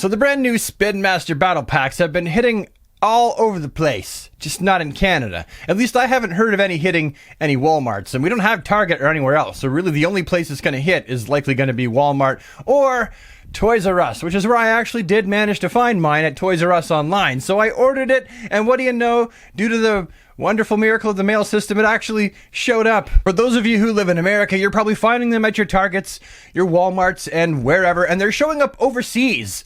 So the brand new Spin Master battle packs have been hitting all over the place, just not in Canada. At least I haven't heard of any hitting any Walmarts, and we don't have Target or anywhere else. So really the only place it's going to hit is likely going to be Walmart or Toys R Us, which is where I actually did manage to find mine at Toys R Us online. So I ordered it, and what do you know? Due to the wonderful miracle of the mail system, it actually showed up. For those of you who live in America, you're probably finding them at your Targets, your Walmarts, and wherever, and they're showing up overseas.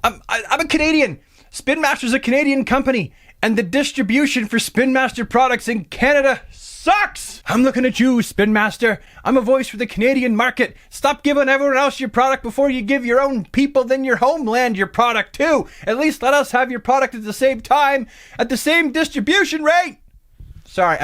I'm a Canadian. Spin Master's a Canadian company, and the distribution for Spin Master products in Canada sucks! I'm looking at you, Spin Master. I'm a voice for the Canadian market. Stop giving everyone else your product before you give your own people in your homeland your product too. At least let us have your product at the same time, at the same distribution rate. Sorry,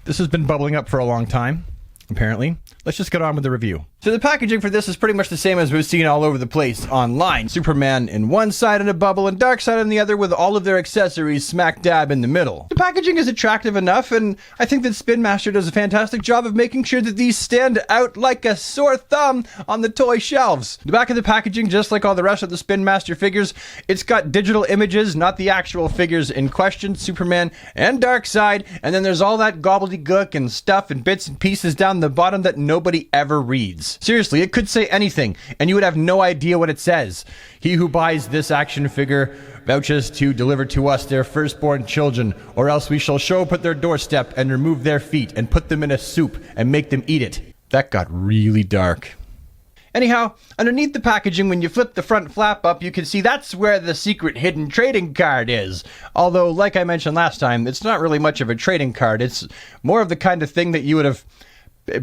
This has been bubbling up for a long time, apparently. Let's just get on with the review. So the packaging for this is pretty much the same as we've seen all over the place online. Superman in one side in a bubble and Darkseid on the other with all of their accessories smack dab in the middle. The packaging is attractive enough, and I think that Spin Master does a fantastic job of making sure that these stand out like a sore thumb on the toy shelves. The back of the packaging, just like all the rest of the Spin Master figures, it's got digital images, not the actual figures in question, Superman and Darkseid, and then there's all that gobbledygook and stuff and bits and pieces down the bottom that nobody ever reads. Seriously, it could say anything, and you would have no idea what it says. He who buys this action figure vouches to deliver to us their firstborn children, or else we shall show up at their doorstep and remove their feet and put them in a soup and make them eat it. That got really dark. Anyhow, underneath the packaging, when you flip the front flap up, you can see that's where the secret hidden trading card is. Although, like I mentioned last time, it's not really much of a trading card. It's more of the kind of thing that you would have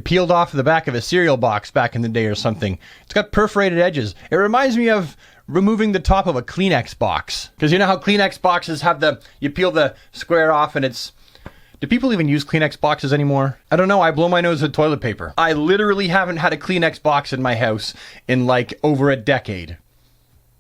peeled off the back of a cereal box back in the day or something. It's got perforated edges. It reminds me of removing the top of a Kleenex box. Because you know how Kleenex boxes have you peel the square off and it's... Do people even use Kleenex boxes anymore? I don't know, I blow my nose with toilet paper. I literally haven't had a Kleenex box in my house in like over a decade.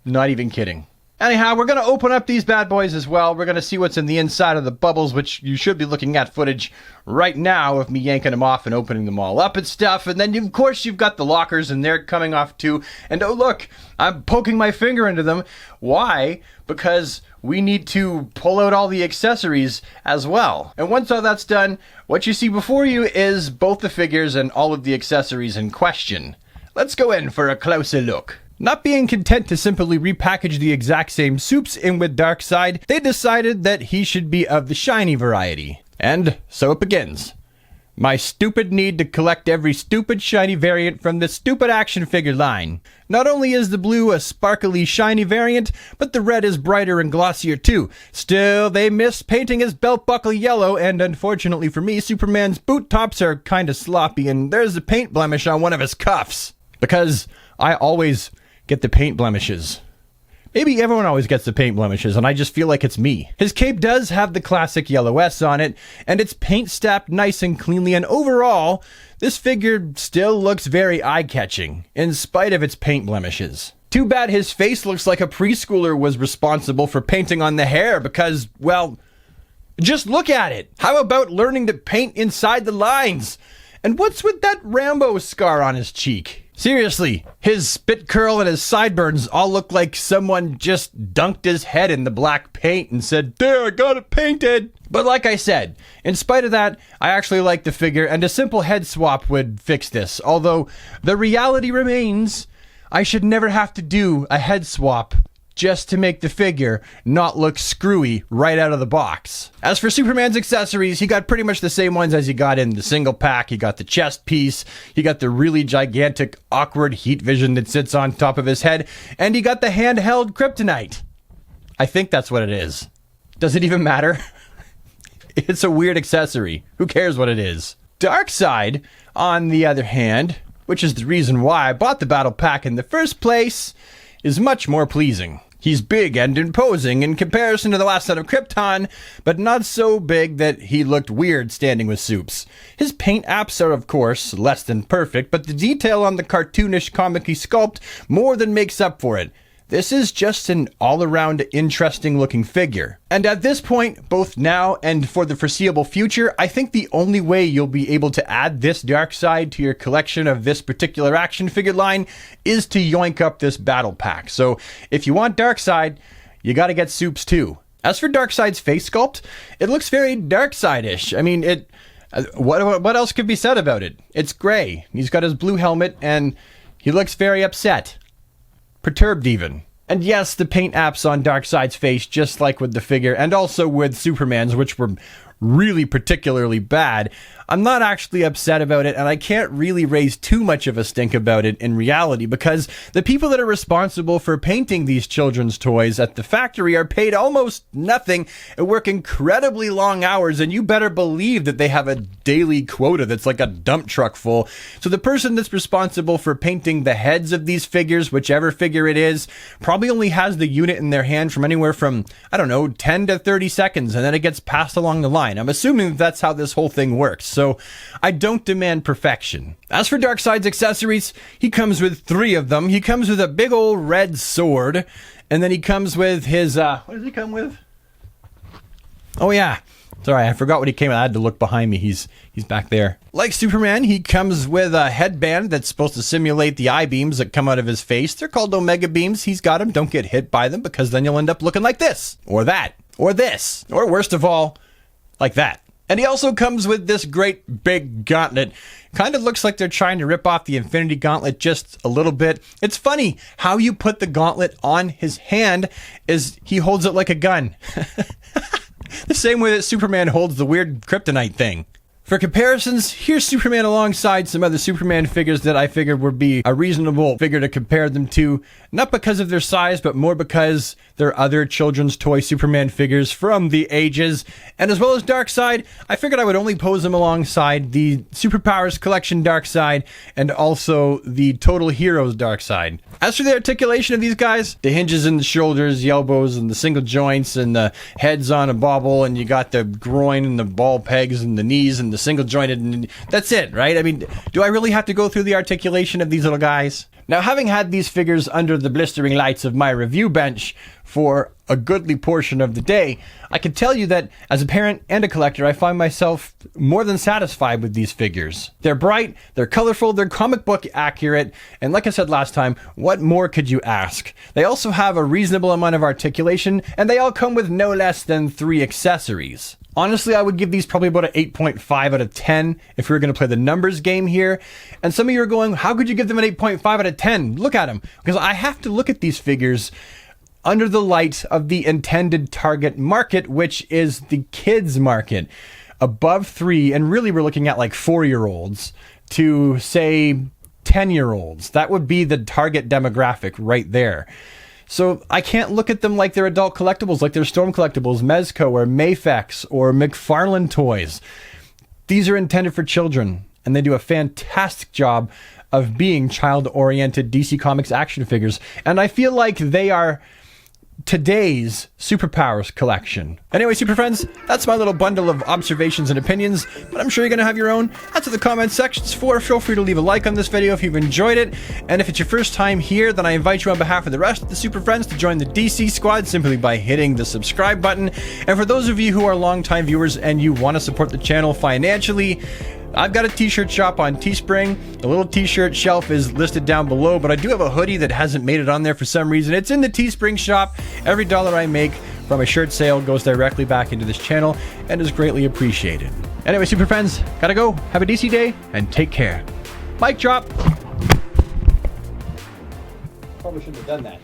Not even kidding. Anyhow, we're going to open up these bad boys as well. We're going to see what's in the inside of the bubbles, which you should be looking at footage right now of me yanking them off and opening them all up and stuff. And then, of course, you've got the lockers, and they're coming off too. And oh, look, I'm poking my finger into them. Why? Because we need to pull out all the accessories as well. And once all that's done, what you see before you is both the figures and all of the accessories in question. Let's go in for a closer look. Not being content to simply repackage the exact same soups in with Darkseid, they decided that he should be of the shiny variety. And so it begins. My stupid need to collect every stupid shiny variant from the stupid action figure line. Not only is the blue a sparkly shiny variant, but the red is brighter and glossier too. Still, they missed painting his belt buckle yellow, and unfortunately for me, Superman's boot tops are kinda sloppy, and there's a paint blemish on one of his cuffs. Because I always get the paint blemishes. Maybe everyone always gets the paint blemishes, and I just feel like it's me. His cape does have the classic yellow S on it, and it's paint stapped nice and cleanly, and overall, this figure still looks very eye-catching, in spite of its paint blemishes. Too bad his face looks like a preschooler was responsible for painting on the hair, because, well, just look at it. How about learning to paint inside the lines? And what's with that Rambo scar on his cheek? Seriously, his spit curl and his sideburns all look like someone just dunked his head in the black paint and said, "There, I got it painted." But like I said, in spite of that, I actually like the figure, and a simple head swap would fix this. Although, the reality remains, I should never have to do a head swap just to make the figure not look screwy right out of the box. As for Superman's accessories, he got pretty much the same ones as he got in the single pack. He got the chest piece, he got the really gigantic, awkward heat vision that sits on top of his head, and he got the handheld kryptonite. I think that's what it is. Does it even matter? It's a weird accessory. Who cares what it is? Darkseid, on the other hand, which is the reason why I bought the battle pack in the first place, is much more pleasing. He's big and imposing in comparison to the last set of Krypton, but not so big that he looked weird standing with Soups. His paint apps are, of course, less than perfect, but the detail on the cartoonish comic-y sculpt more than makes up for it. This is just an all-around interesting looking figure. And at this point, both now and for the foreseeable future, I think the only way you'll be able to add this Darkseid to your collection of this particular action figure line is to yoink up this battle pack. So if you want Darkseid, you gotta get Soups too. As for Darkseid's face sculpt, it looks very Darkseid-ish. I mean, what else could be said about it? It's gray. He's got his blue helmet and he looks very upset. Perturbed even. And yes, the paint apps on Darkseid's face, just like with the figure, and also with Superman's, which were really particularly bad. I'm not actually upset about it, and I can't really raise too much of a stink about it in reality, because the people that are responsible for painting these children's toys at the factory are paid almost nothing and work incredibly long hours, and you better believe that they have a daily quota that's like a dump truck full. So the person that's responsible for painting the heads of these figures, whichever figure it is, probably only has the unit in their hand from anywhere from, I don't know, 10 to 30 seconds, and then it gets passed along the line. I'm assuming that's how this whole thing works, so I don't demand perfection. As for Darkseid's accessories, he comes with 3 of them. He comes with a big old red sword, and then he comes with his, what does he come with? Oh yeah, sorry, I forgot what he came with. I had to look behind me. He's back there. Like Superman, he comes with a headband that's supposed to simulate the eye beams that come out of his face. They're called Omega beams. He's got them. Don't get hit by them, because then you'll end up looking like this, or that, or this, or worst of all, like that. And he also comes with this great big gauntlet. Kind of looks like they're trying to rip off the Infinity Gauntlet just a little bit. It's funny how you put the gauntlet on his hand is he holds it like a gun. The same way that Superman holds the weird kryptonite thing. For comparisons, here's Superman alongside some other Superman figures that I figured would be a reasonable figure to compare them to, not because of their size, but more because they're other children's toy Superman figures from the ages. And as well as Darkseid, I figured I would only pose them alongside the Superpowers Collection Darkseid and also the Total Heroes Darkseid. As for the articulation of these guys, the hinges in the shoulders, the elbows, and the single joints, and the heads on a bobble, and you got the groin and the ball pegs and the knees and the single jointed, and that's it, right? I mean, do I really have to go through the articulation of these little guys? Now, having had these figures under the blistering lights of my review bench for a goodly portion of the day, I can tell you that as a parent and a collector, I find myself more than satisfied with these figures. They're bright, they're colorful, they're comic book accurate, and like I said last time, what more could you ask? They also have a reasonable amount of articulation, and they all come with no less than 3 accessories. Honestly, I would give these probably about an 8.5 out of 10 if we were going to play the numbers game here. And some of you are going, how could you give them an 8.5 out of 10? Look at them. Because I have to look at these figures under the light of the intended target market, which is the kids market. Above 3, and really we're looking at like 4-year-olds to, say, 10-year-olds. That would be the target demographic right there. So I can't look at them like they're adult collectibles, like they're Storm Collectibles, Mezco, or Mafex, or McFarlane toys. These are intended for children, and they do a fantastic job of being child-oriented DC Comics action figures. And I feel like they are today's Superpowers collection. Anyway, super friends, that's my little bundle of observations and opinions, but I'm sure you're going to have your own. That's what the comment section's for. Feel free to leave a like on this video if you've enjoyed it, and if it's your first time here, then I invite you on behalf of the rest of the super friends to join the DC squad simply by hitting the subscribe button. And for those of you who are longtime viewers and you want to support the channel financially, I've got a t-shirt shop on Teespring. The little t-shirt shelf is listed down below, but I do have a hoodie that hasn't made it on there for some reason. It's in the Teespring shop. Every dollar I make from a shirt sale goes directly back into this channel and is greatly appreciated. Anyway, super friends, gotta go. Have a DC day and take care. Mic drop. Probably shouldn't have done that.